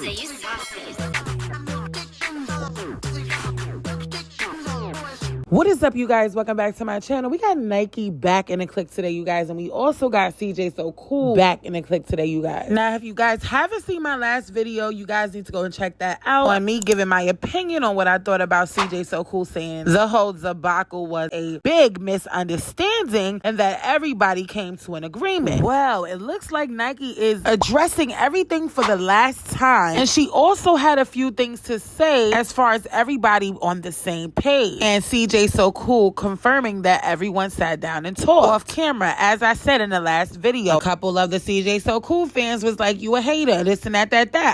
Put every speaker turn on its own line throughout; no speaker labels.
é isso?
What is up, you guys? Welcome back to my channel. We got Nike back in the click today, you guys, and we also got CJ So Cool back in the click today, you guys. Now, if you guys haven't seen my last video, you guys need to go and check that out on me giving my opinion on what I thought about CJ So Cool saying the whole debacle was a big misunderstanding and that everybody came to an agreement. Well, it looks like Nike is addressing everything for the last time, and she also had a few things to say as far as everybody on the same page. And CJ So Cool confirming that everyone sat down and talked off camera. As I said in the last video, a couple of the CJ So Cool fans was like, you a hater, this and that.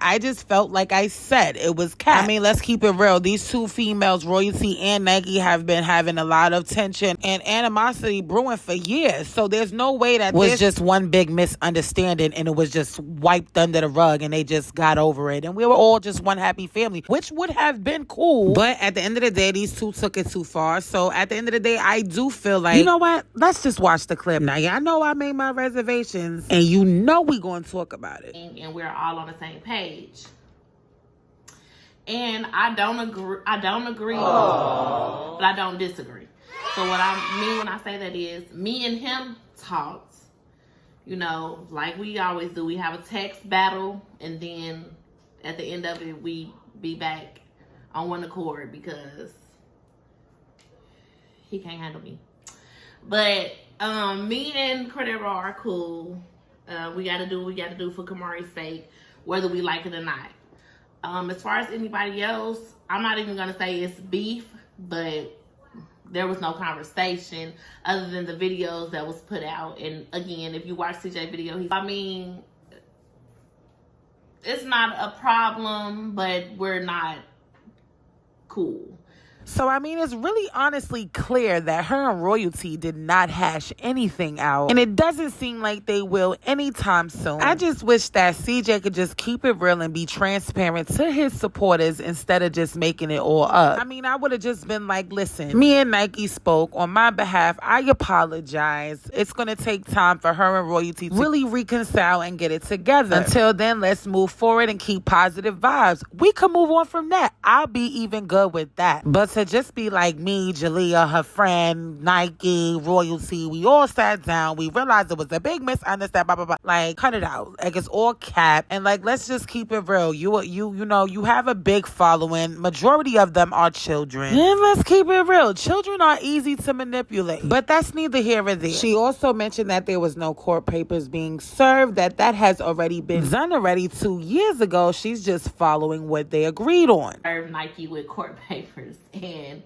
I just felt like I said it was cat. I mean, let's keep it real. These two females, Royalty and Nike, have been having a lot of tension and animosity brewing for years. So there's no way that was just one big misunderstanding and it was just wiped under the rug and they just got over it. And we were all just one happy family, which would have been cool. But at the end of the day, these two took it too far. So at the end of the day, I do feel like, you know what? Let's just watch the clip. Now, y'all know I made my reservations, and you know we going to talk about it.
And we're all on the same page. And I don't agree, but I don't disagree. So what I mean when I say that is, me and him talked, you know, like we always do. We have a text battle, and then at the end of it, we be back on one accord because he can't handle me. But me and Cordero are cool. We gotta do what we gotta do for Camari's sake, whether we like it or not. As far as anybody else, I'm not even gonna say it's beef, but there was no conversation other than the videos that was put out. And again, if you watch CJ video, it's not a problem, but we're not cool.
So, I mean, it's really honestly clear that her and Royalty did not hash anything out. And it doesn't seem like they will anytime soon. I just wish that CJ could just keep it real and be transparent to his supporters instead of just making it all up. I mean, I would have just been like, listen, me and Nike spoke on my behalf. I apologize. It's going to take time for her and Royalty to really reconcile and get it together. Until then, let's move forward and keep positive vibes. We can move on from that. I'll be even good with that. But to just be like me, Jalea, her friend, Nike, Royalty, we all sat down, we realized it was a big misunderstanding, blah, blah, blah. Like, cut it out. Like, it's all cap. And like, let's just keep it real. You know, you have a big following. Majority of them are children. And let's keep it real. Children are easy to manipulate. But that's neither here nor there. She also mentioned that there was no court papers being served, that has already been done already 2 years ago. She's just following what they agreed on.
Nike with court papers, and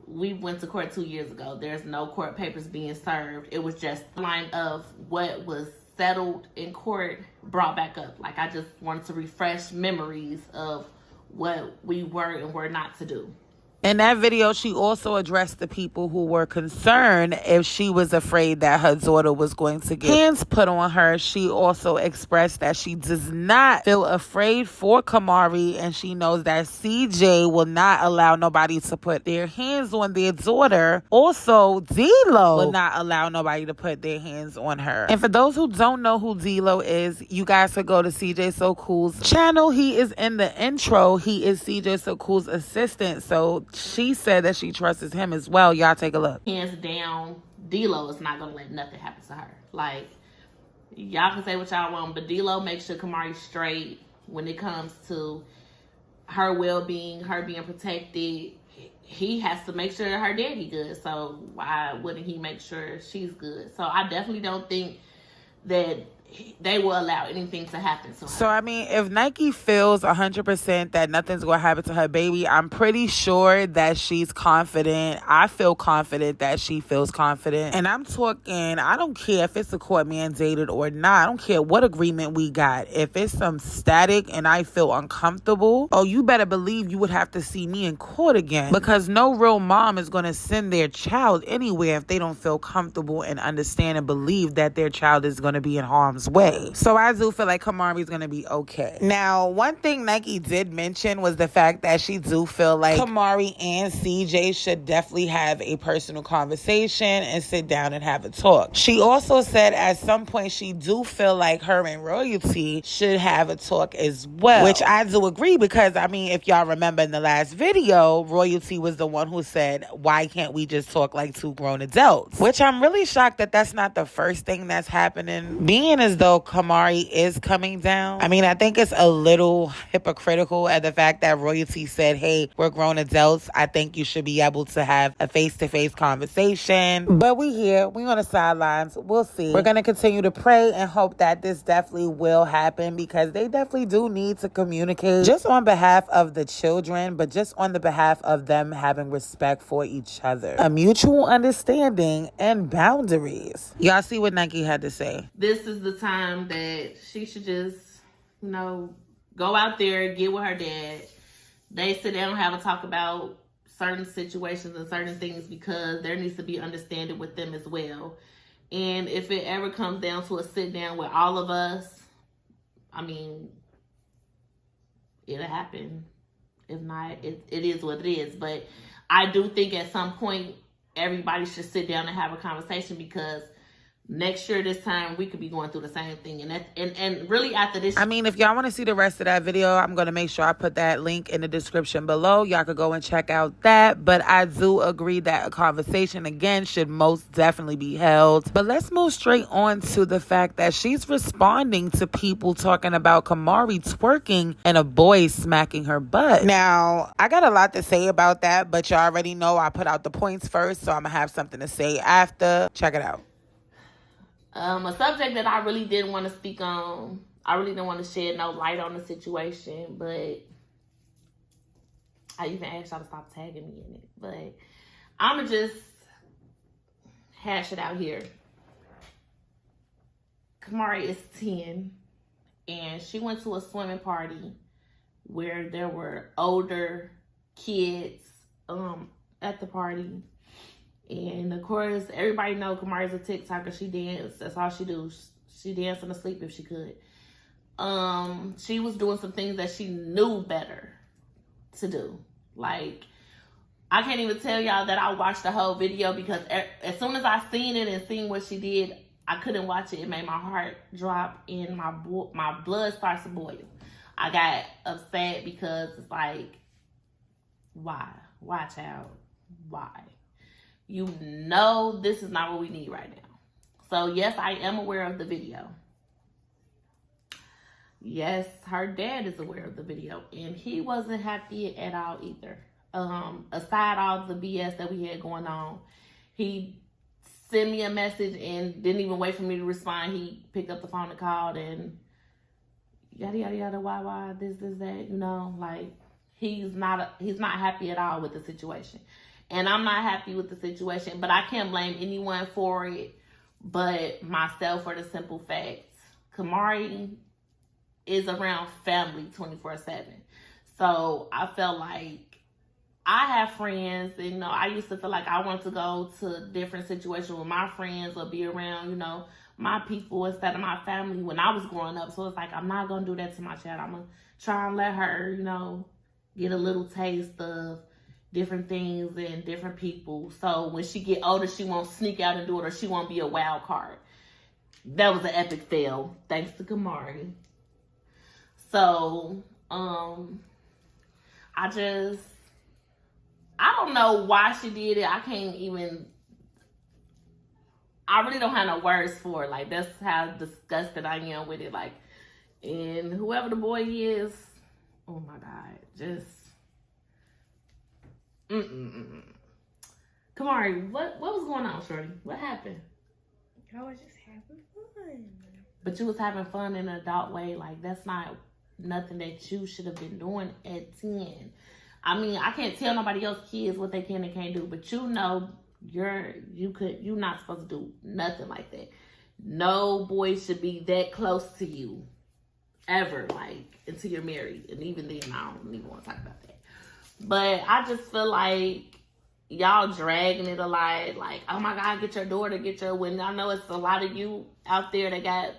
we went to court 2 years ago. There's no court papers being served. It was just a line of what was settled in court brought back up. Like, I just wanted to refresh memories of what we were and were not to do.
In that video, she also addressed the people who were concerned if she was afraid that her daughter was going to get hands put on her. She also expressed that she does not feel afraid for Camari, and she knows that CJ will not allow nobody to put their hands on their daughter. Also, D-Lo will not allow nobody to put their hands on her. And for those who don't know who D-Lo is, you guys could go to CJ So Cool's channel. He is in the intro. He is CJ So Cool's assistant. So she said that she trusts him as well. Y'all take a look.
Hands down, D-Lo is not going to let nothing happen to her. Like, y'all can say what y'all want, but D-Lo makes sure Camari's straight when it comes to her well-being, her being protected. He has to make sure her daddy good. So why wouldn't he make sure she's good? So I definitely don't think that they will allow anything to happen to her.
So, I mean, if Nike feels 100% that nothing's going to happen to her baby, I'm pretty sure that she's confident. I feel confident that she feels confident. And I'm talking, I don't care if it's a court mandated or not. I don't care what agreement we got. If it's some static and I feel uncomfortable, oh, you better believe you would have to see me in court again. Because no real mom is going to send their child anywhere if they don't feel comfortable and understand and believe that their child is going to be in harm's harm's way. So I do feel like Camari's going to be okay. Now, one thing Nike did mention was the fact that she do feel like Camari and CJ should definitely have a personal conversation and sit down and have a talk. She also said at some point she do feel like her and Royalty should have a talk as well, which I do agree, because I mean, if y'all remember in the last video, Royalty was the one who said, why can't we just talk like two grown adults? Which I'm really shocked that that's not the first thing that's happening, being as though Camari is coming down. I mean, I think it's a little hypocritical at the fact that Royalty said, hey, we're grown adults. I think you should be able to have a face-to-face conversation. But we here, we on the sidelines. We'll see. We're going to continue to pray and hope that this definitely will happen, because they definitely do need to communicate, just on behalf of the children, but just on the behalf of them having respect for each other, a mutual understanding and boundaries. Y'all see what Nike had to say.
This is the time that she should just, go out there, get with her dad. They sit down and have a talk about certain situations and certain things, because there needs to be understanding with them as well. And if it ever comes down to a sit down with all of us, I mean, it'll happen. If not, it is what it is. But I do think at some point everybody should sit down and have a conversation, because next year this time we could be going through the same thing, and really after this,
I mean, if y'all want to see the rest of that video, I'm going to make sure I put that link in the description below. Y'all could go and check out that. But I do agree that a conversation again should most definitely be held. But let's move straight on to the fact that she's responding to people talking about Camari twerking and a boy smacking her butt. Now, I got a lot to say about that, but y'all already know I put out the points first, so I'm gonna have something to say after. Check it out.
A subject that I really didn't want to speak on. I really didn't want to shed no light on the situation, but I even asked y'all to stop tagging me in it. But I'm going to just hash it out here. Camari is 10, and she went to a swimming party where there were older kids at the party. And of course, everybody know Camari's a TikToker. She dance. That's all she do. She dance in the sleep if she could. She was doing some things that she knew better to do. Like, I can't even tell y'all that I watched the whole video, because as soon as I seen it and seen what she did, I couldn't watch it. It made my heart drop and my blood starts to boil. I got upset because it's like, why? Why, child? Why? You know this is not what we need right now. So, yes, I am aware of the video. Yes, her dad is aware of the video. And he wasn't happy at all either. Aside all the BS that we had going on, he sent me a message and didn't even wait for me to respond. He picked up the phone and called and yada, yada, yada, why, this, that, like, he's not happy at all with the situation. And I'm not happy with the situation, but I can't blame anyone for it but myself, for the simple fact, Camari is around family 24/7. So I felt like I have friends, and I used to feel like I wanted to go to different situations with my friends or be around, my people instead of my family when I was growing up. So it's like, I'm not going to do that to my child. I'm going to try and let her, get a little taste of different things and different people. So when she get older, she won't sneak out and do it, or she won't be a wild card. That was an epic fail, thanks to Camari. So, I don't know why she did it. I really don't have no words for it. Like, that's how disgusted I am with it. Like, and whoever the boy is, oh my God, just, Camari, what was going on, shorty? What happened?
I was just having fun.
But you was having fun in an adult way. Like, that's not nothing that you should have been doing at 10. I mean, I can't tell nobody else's kids what they can and can't do, but you're not supposed to do nothing like that. No boy should be that close to you ever, like, until you're married. And even then, I don't even want to talk about that. But I just feel like y'all dragging it a lot. Like, oh my God, get your daughter, when I know it's a lot of you out there that got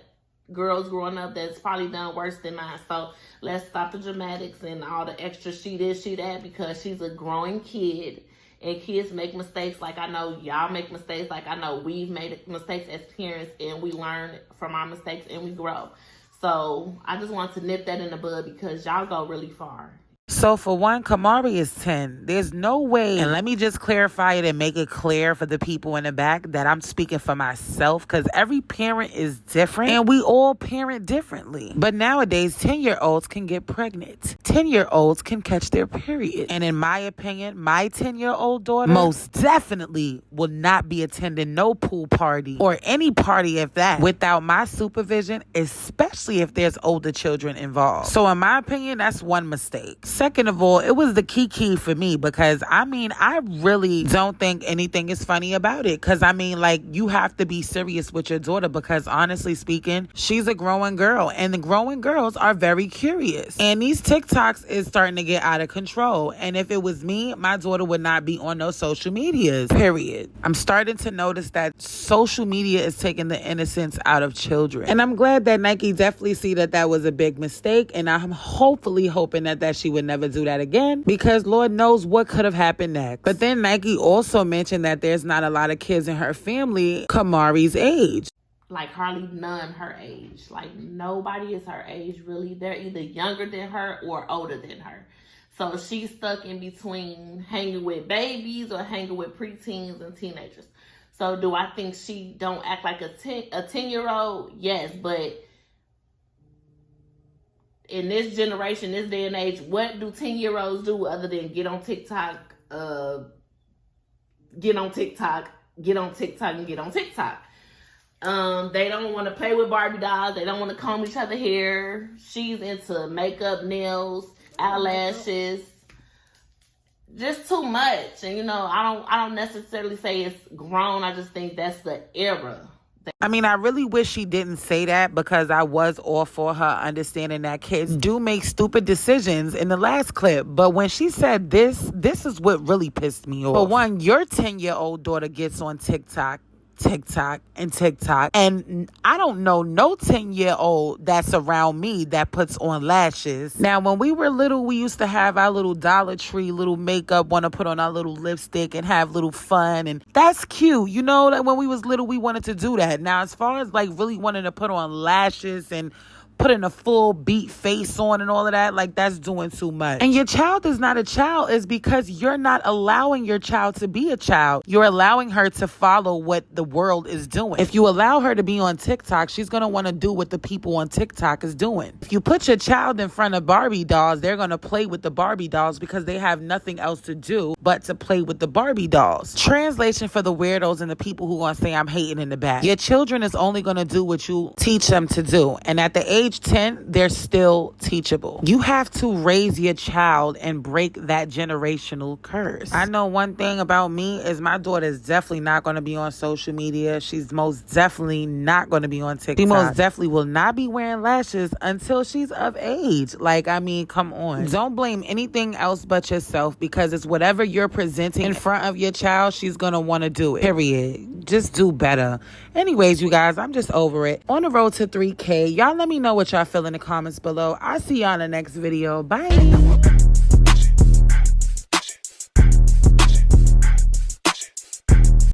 girls growing up that's probably done worse than mine. So let's stop the dramatics and all the extra she this, she that, because she's a growing kid. And kids make mistakes, like I know y'all make mistakes, like I know we've made mistakes as parents, and we learn from our mistakes and we grow. So I just want to nip that in the bud because y'all go really far.
So for one, Camari is 10. There's no way, and let me just clarify it and make it clear for the people in the back that I'm speaking for myself, because every parent is different and we all parent differently. But nowadays, 10-year-olds can get pregnant. 10-year-olds can catch their period. And in my opinion, my 10-year-old daughter most definitely will not be attending no pool party or any party if that without my supervision, especially if there's older children involved. So in my opinion, that's one mistake. Second of all, it was the key for me because, I mean, I really don't think anything is funny about it. Because, I mean, like, you have to be serious with your daughter because, honestly speaking, she's a growing girl. And the growing girls are very curious. And these TikToks is starting to get out of control. And if it was me, my daughter would not be on those social medias, period. I'm starting to notice that social media is taking the innocence out of children. And I'm glad that Nike definitely see that that was a big mistake. And I'm hoping that she would never do that again, because Lord knows what could have happened next. But then Nike also mentioned that there's not a lot of kids in her family Camari's age.
Like hardly none her age. Like nobody is her age really. They're either younger than her or older than her. So she's stuck in between hanging with babies or hanging with preteens and teenagers. So do I think she don't act like a 10-year-old? Yes, but in this generation, this day and age, what do 10-year-olds do other than get on TikTok, get on TikTok, and get on TikTok? They don't want to play with Barbie dolls. They don't want to comb each other hair. She's into makeup, nails, eyelashes. Just too much. And, you know, I don't necessarily say it's grown. I just think that's the era.
I mean, I really wish she didn't say that because I was all for her understanding that kids do make stupid decisions in the last clip. But when she said this is what really pissed me off. For one, your 10-year-old daughter gets on TikTok, and I don't know no 10-year-old that's around me that puts on lashes. Now, when we were little, we used to have our little Dollar Tree little makeup, want to put on our little lipstick and have little fun, and that's cute. You know, that when we was little, we wanted to do that. Now, as far as like really wanting to put on lashes and putting a full beat face on and all of that, like that's doing too much. And your child is not a child is because you're not allowing your child to be a child. You're allowing her to follow what the world is doing. If you allow her to be on TikTok, she's going to want to do what the people on TikTok is doing. If you put your child in front of Barbie dolls, they're going to play with the Barbie dolls because they have nothing else to do but to play with the Barbie dolls. Translation for the weirdos and the people who want to say I'm hating in the back. Your children is only going to do what you teach them to do. And at the age 10, they're still teachable. You have to raise your child and break that generational curse. I know one thing about me is my daughter is definitely not going to be on social media. She's most definitely not going to be on TikTok. She most definitely will not be wearing lashes until she's of age. Like, I mean, come on. Don't blame anything else but yourself because it's whatever you're presenting in front of your child, she's going to want to do it. Period. Just do better. Anyways, you guys, I'm just over it. On the road to 3K. Y'all let me know what y'all feel in the comments below. I'll see y'all in the next video. Bye.